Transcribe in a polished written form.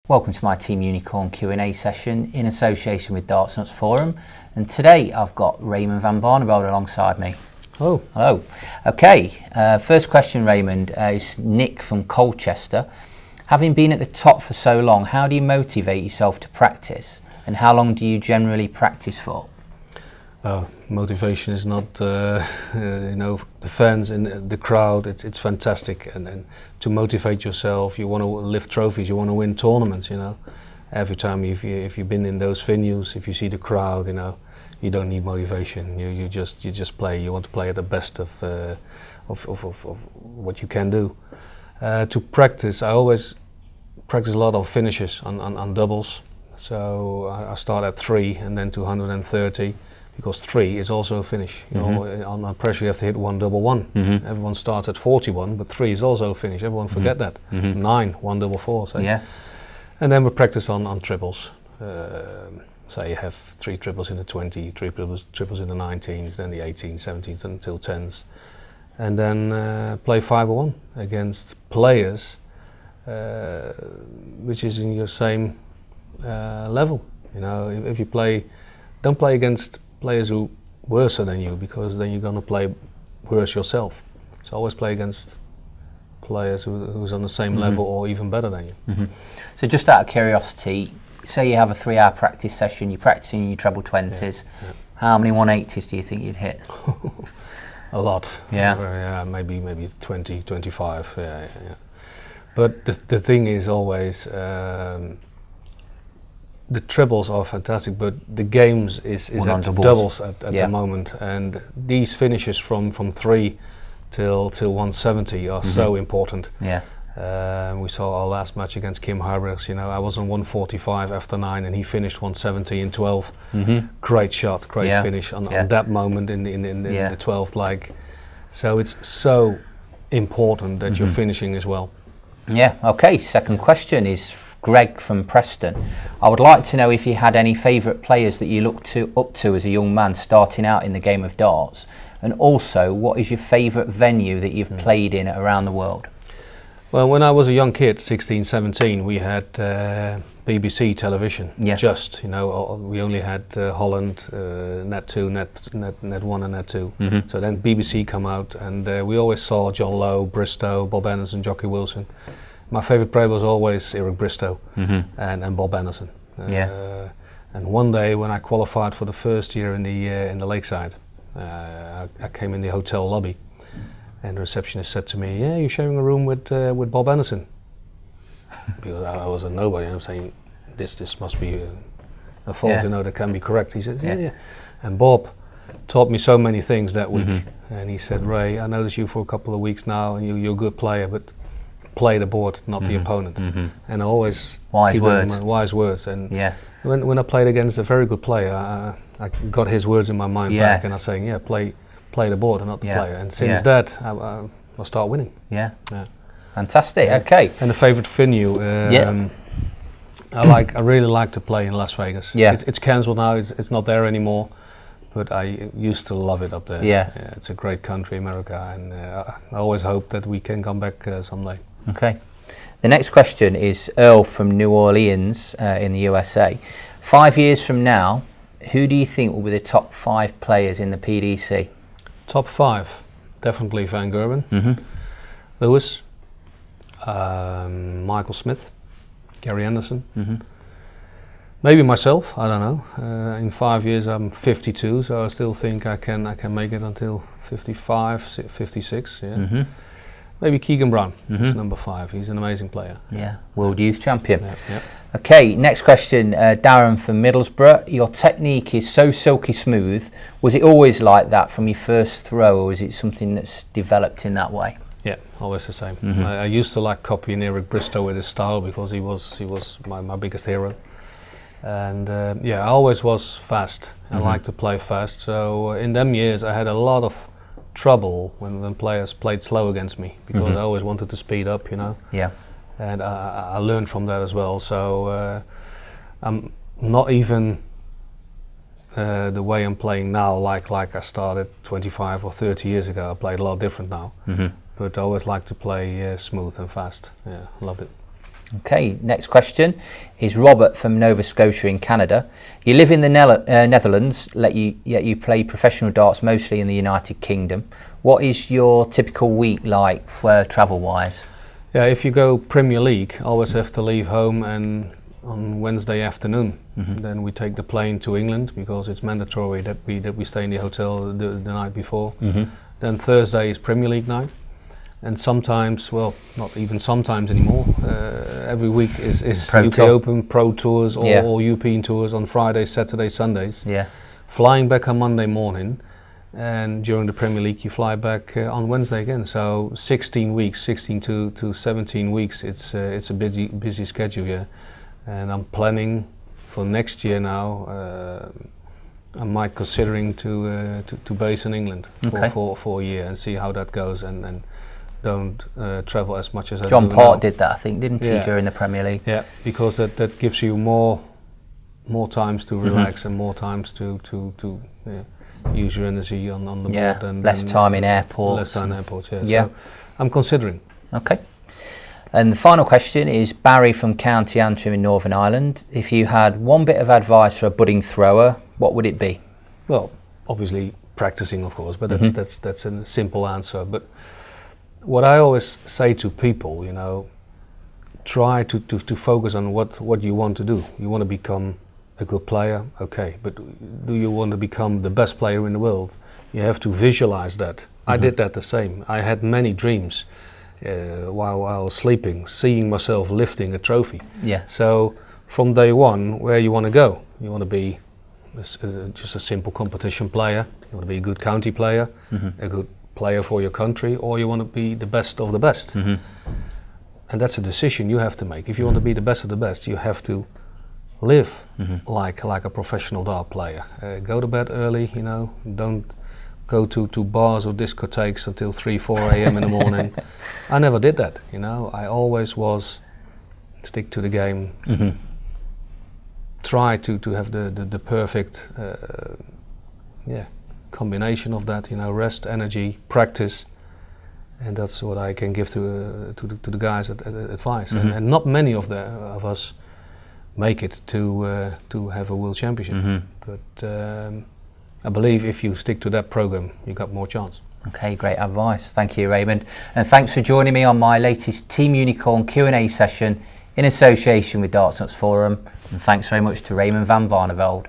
Welcome to my Team Unicorn Q&A session in association with DartsNutz Forum, and today I've got Raymond van Barneveld alongside me. Hello. Hello. Okay, first question, Raymond, is Nick from Colchester. Having been at the top for so long, how do you motivate yourself to practice, and how long do you generally practice for? Motivation is not, the fans and the crowd, it's fantastic, and to motivate yourself, you want to lift trophies, you want to win tournaments, Every time if you've been in those venues, if you see the crowd, you don't need motivation, you just play, you want to play at the best of what you can do. To practice, I always practice a lot of finishes on doubles, so I start at 3 and then to 130. Because 3 is also a finish. On pressure you have to hit 1 double 1. Everyone starts at 41, but 3 is also a finish. Everyone forget that. 9, 1 double 4. Say. Yeah. And then we practice on triples. So you have 3 triples in the 20, 3 triples in the 19s, then the 18s, 17s until 10s. And then play 5-1 against players which is in your same level. If you play, don't play against players who worse than you, because then you're going to play worse yourself. So always play against players who's on the same level or even better than you. So just out of curiosity, say you have a 3-hour practice session, you're practicing your treble 20s, how many 180s do you think you'd hit? A lot. Yeah. Maybe 20, 25. Yeah. But the thing is always, the triples are fantastic, but the games is at doubles at the moment, and these finishes from 3 till 170 are so important. Yeah. We saw our last match against Kim Harbruggs. I was on 145 after 9, and he finished 170 in 12. Great shot, great finish on that moment in the 12th leg. So it's so important that you're finishing as well. Yeah. Okay. Second question is Greg from Preston. I would like to know if you had any favourite players that you looked up to as a young man starting out in the game of darts, and also what is your favourite venue that you've played in around the world? Well, when I was a young kid, 16, 17, we had BBC television. Just, we only had Holland, Net 2, Net 1 and Net 2. So then BBC come out, and we always saw John Lowe, Bristow, Bob Anderson, Jockey Wilson. My favourite player was always Eric Bristow and Bob Anderson. And one day when I qualified for the first year in the Lakeside, I came in the hotel lobby, and the receptionist said to me, "Yeah, you're sharing a room with Bob Anderson." Because I was a nobody, I'm saying this must be a fault, that can be correct. He said, yeah. And Bob taught me so many things that week, and he said, "Ray, I noticed you for a couple of weeks now, and you're a good player, but play the board, not the opponent." And I always wise words. And when I played against a very good player, I got his words in my mind back, and I was saying, play the board and not the player. And since that, I start winning. Yeah. Fantastic. Okay. And the favorite venue, I really like to play in Las Vegas. It's cancelled now. It's not there anymore. But I used to love it up there. It's a great country, America, and I always hope that we can come back someday. Okay. The next question is Earl from New Orleans in the USA. 5 years from now, who do you think will be the top 5 players in the PDC? Top 5, definitely Van Gerwen, Lewis, Michael Smith, Gary Anderson. Maybe myself, I don't know. In 5 years I'm 52, so I still think I can make it until 55, 56. Maybe Keegan Brown is number 5. He's an amazing player. World Youth Champion. Okay, next question, Darren from Middlesbrough. Your technique is so silky smooth. Was it always like that from your first throw, or is it something that's developed in that way? Yeah, always the same. I used to like copying Eric Bristow with his style, because he was my biggest hero. And I always was fast. I like to play fast. So in them years I had a lot of trouble when players played slow against me, because I always wanted to speed up, And I learned from that as well. So I'm not even the way I'm playing now like I started 25 or 30 years ago. I played a lot different now. But I always like to play smooth and fast. Loved it. Okay, next question is Robert from Nova Scotia in Canada. You live in the Netherlands, yet you play professional darts mostly in the United Kingdom. What is your typical week like for travel-wise? Yeah, if you go Premier League, always have to leave home and on Wednesday afternoon. Then we take the plane to England because it's mandatory that we stay in the hotel the night before. Then Thursday is Premier League night. And sometimes, well, not even sometimes anymore, every week is UK Open, Pro Tours, or European Tours on Fridays, Saturdays, Sundays. Yeah. Flying back on Monday morning, and during the Premier League you fly back on Wednesday again. So 16 weeks, 16 to 17 weeks, it's a busy schedule, yeah. And I'm planning for next year now. I might considering to base in England for a year and see how that goes, and don't travel as much as I do. John Park did that, I think, didn't he, during the Premier League? Yeah, because that gives you more times to relax and more times to use your energy on the board. And less time in airports. Less time in airports, So I'm considering. Okay. And the final question is Barry from County Antrim in Northern Ireland. If you had one bit of advice for a budding thrower, what would it be? Well, obviously practicing, of course, but that's a simple answer. But what I always say to people, try to focus on what you want to do. You want to become a good player, okay, but do you want to become the best player in the world? You have to visualize that. I did that the same. I had many dreams while I was sleeping, seeing myself lifting a trophy. Yeah. So from day one, where you want to go? You want to be just a simple competition player. You want to be a good county player, a good player for your country, or you want to be the best of the best. And that's a decision you have to make. If you want to be the best of the best, you have to live like a professional dart player. Go to bed early, don't go to bars or discotheques until 3-4 a.m. in the morning. I never did that, I always was stick to the game, try to have the perfect combination of that, rest, energy, practice, and that's what I can give to the guys advice. And not many of us make it to have a world championship, but I believe if you stick to that program, you got more chance. Okay, great advice. Thank you, Raymond, and thanks for joining me on my latest Team Unicorn Q&A session in association with DartsNutz Forum. And thanks very much to Raymond van Barneveld.